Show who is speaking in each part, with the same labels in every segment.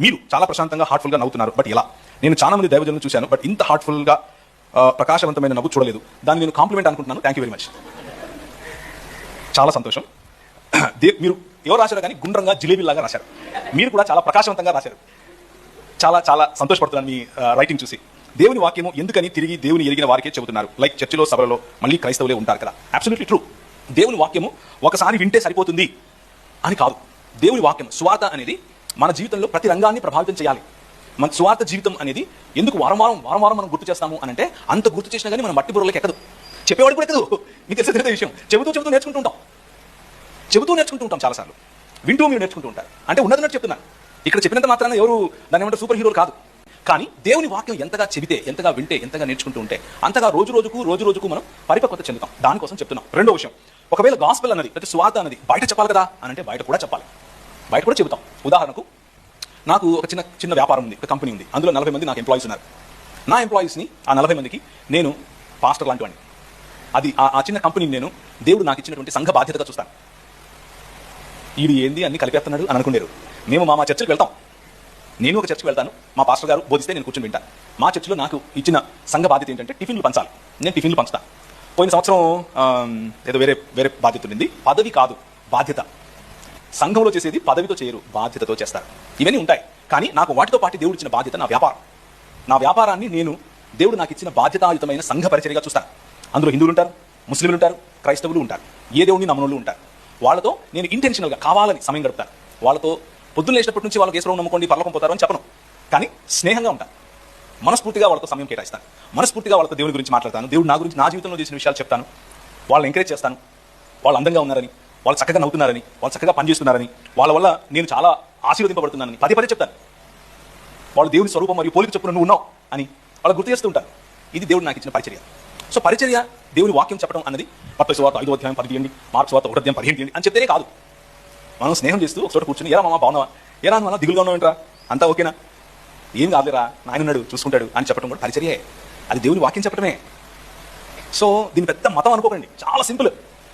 Speaker 1: మీరు చాలా ప్రశాంతంగా హార్ట్ఫుల్గా నవ్వుతున్నారు. బట్ ఎలా? నేను చాలా మంది దైవజనులను చూశాను, బట్ ఇంత హార్ట్ఫుల్గా ప్రకాశవంతమైన నవ్వు చూడలేదు. దాన్ని నేను కాంప్లిమెంట్ అనుకుంటున్నాను. Thank you very much. చాలా సంతోషం. మీరు ఎవరు రాశారో కానీ గుండ్రంగా జిలేబీలాగా రాశారు. మీరు కూడా చాలా ప్రకాశవంతంగా రాశారు. చాలా చాలా సంతోషపడుతున్నాను మీ రైటింగ్ చూసి. దేవుని వాక్యము ఎందుకని తిరిగి దేవుని ఎరిగిన వారికే చెబుతున్నారు. లైక్ చర్చిలో, సభలలో మళ్ళీ క్రైస్తవులే ఉంటారు కదా. Absolutely true. దేవుని వాక్యము ఒకసారి వింటే సరిపోతుంది అని కాదు. దేవుని వాక్యం స్వార్థ అనేది మన జీవితంలో ప్రతి రంగాన్ని ప్రభావితం చేయాలి. మన స్వార్థ జీవితం అనేది ఎందుకు వారం వారం మనం గుర్తు చేస్తాము అని అంటే, అంత గుర్తు చేసినా కానీ మనం మట్టి బుర్రలకు ఎక్కదు. చెప్పేవాడు కూడా ఎక్కదు. మీకు తెలిసిన విషయం. చెబుతూ నేర్చుకుంటూ ఉంటాం చాలాసార్లు. వింటూ మీరు నేర్చుకుంటూ ఉంటారు. అంటే ఉన్నదన్నట్టు చెప్తున్నాను. ఇక్కడ చెప్పినంత మాత్రాన ఎవరు దాని ఏమంటే సూపర్ హీరోలు కాదు. కానీ దేవుని వాక్యం ఎంతగా చెబితే, ఎంతగా వింటే, ఎంతగా నేర్చుకుంటూ ఉంటే అంతగా రోజు రోజుకు మనం పరిపక్వత చెందుతాం. దానికోసం చెప్తున్నాం. రెండో విషయం, ఒకవేళ గాస్పెల్ అన్నది లేకపోతే స్వార్థ అన్నది బయట చెప్పాలి కదా అని అంటే బయట కూడా చెప్పాలి. బయట కూడా చెబుతాం. ఉదాహరణకు, నాకు ఒక చిన్న వ్యాపారం ఉంది, ఒక కంపెనీ ఉంది. అందులో 40 మంది నాకు ఎంప్లాయీస్ ఉన్నారు. నా ఎంప్లాయీస్ని ఆ 40 మందికి నేను పాస్టర్ లాంటి వాడిని. అది ఆ చిన్న కంపెనీని నేను దేవుడు నాకు ఇచ్చినటువంటి సంఘ బాధ్యతగా చూస్తాను. ఇది ఏంది అన్ని కలిపేస్తున్నాడు అని అనుకునేరు. మేము మా చర్చలకు వెళ్తాం. నేను ఒక చర్చకు వెళ్తాను. మా పాస్టర్ గారు బోధిస్తే నేను కూర్చొని వింటాను. మా చర్చిలో నాకు ఇచ్చిన సంఘ బాధ్యత ఏంటంటే టిఫిన్లు పంచాలి. నేను టిఫిన్లు పంచుతాను. పోయిన సంవత్సరం ఏదో వేరే బాధ్యత ఉంది. పదవి కాదు, బాధ్యత. సంఘంలో చేసేది పదవితో చేయరు, బాధ్యతతో చేస్తారు. ఇవన్నీ ఉంటాయి. కానీ నాకు వాటితో పాటు దేవుడు ఇచ్చిన బాధ్యత నా వ్యాపారం. నా వ్యాపారాన్ని నేను దేవుడు నాకు ఇచ్చిన బాధ్యతాయుతమైన సంఘ పరిచర్యగా చూస్తాను. అందులో హిందువులు ఉంటారు, ముస్లింలు ఉంటారు, క్రైస్తవులు ఉంటారు, ఏ దేవుడిని నమ్మనోళ్ళు ఉంటారు. వాళ్ళతో నేను ఇంటెన్షనల్గా కావాలని సమయం గడుపుతాను. వాళ్ళతో పొద్దున్న లేచినప్పటి నుంచి వాళ్ళకి ఏసులో నమ్ముకోండి పరలోకం పోతారు అని చెప్పను. కానీ స్నేహంగా ఉంటాను. మనస్ఫూర్తిగా వాళ్ళతో సమయం కేటాయిస్తాను. మనస్ఫూర్తిగా వాళ్ళతో దేవుడి గురించి మాట్లాడతాను. దేవుడు నా గురించి, నా జీవితంలో చేసిన విషయాలు చెప్తాను. వాళ్ళని ఎంకరేజ్ చేస్తాను. వాళ్ళు అందంగా ఉన్నారని, వాళ్ళు చక్కగా నవ్వుతున్నారని, వాళ్ళు చక్కగా పనిచేస్తున్నారని, వాళ్ళ వల్ల నేను చాలా ఆశీర్వదింపబడుతున్నానని పదే చెప్తాను. వాళ్ళు దేవుని స్వరూపం మరియు పోలిక చొప్పున నువ్వు ఉన్నావు అని వాళ్ళకి గుర్తు చేస్తూ ఉంటారు. ఇది దేవుడు నాకు ఇచ్చిన పరిచర్య. సో పరిచర్య, దేవుని వాక్యం చెప్పడం అన్నది మత్తయి సువార్త 5వ అధ్యాయం 10 తీయండి, మార్కు సువార్త 1వ అధ్యాయం 15 తీయండి అని చెప్తేనే కాదు. మనం స్నేహం చేస్తూ ఒక చోట కూర్చొని, ఎరా మామ బాగున్నావా, ఎరా నువ్వు దిగులుగా ఉన్నావేంట్రా, అంతా ఓకేనా, ఏం కాదులేరా, నాయన ఉన్నాడు చూసుకుంటాడు అని చెప్పడం కూడా పరిచర్యే. అది దేవుని వాక్యం చెప్పడమే. సో దీని పెద్ద మతం అనుకోకండి, చాలా సింపుల్.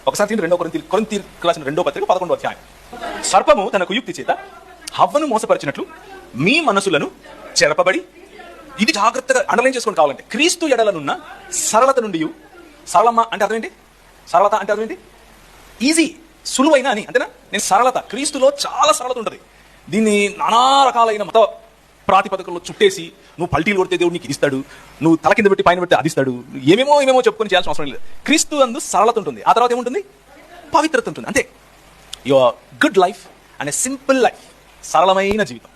Speaker 1: ఒకసారి తీయండి 2 కొరింథీ రాసిన 2వ పత్రిక 11వ అధ్యాయం. సర్పము తన కుయుక్తి చేత హవ్వను మోసపరిచినట్లు మీ మనసులను చెరపబడి, ఇది జాగ్రత్తగా అండర్లైన్ చేసుకోండి కావాలంటే, క్రీస్తు ఎడలనున్న సరళత నుండి, సరళమ్మ అంటే అర్థం ఏంటి, సరళత అంటే అర్థం ఏంటి, ఈజీ, సులువైన అని, అంతేనా. నేను సరళత, క్రీస్తులో చాలా సరళత ఉంటుంది. దీన్ని నానా రకాలైన మత ప్రాతిపదికల్లో చుట్టేసి, నువ్వు పల్టీలు కొడితే దేవుడు నీకు ఇస్తాడు, నువ్వు తల కింద పెట్టి పైన పెట్టి అదిస్తాడు, ఏమేమో చెప్పుకొని చేయాల్సిన అవసరం లేదు. క్రీస్తు అందు సరళత ఉంటుంది. ఆ తర్వాత ఏముంటుంది, పవిత్రత ఉంటుంది. అంతే. Your good life and a simple life, సరళమైన జీవితం.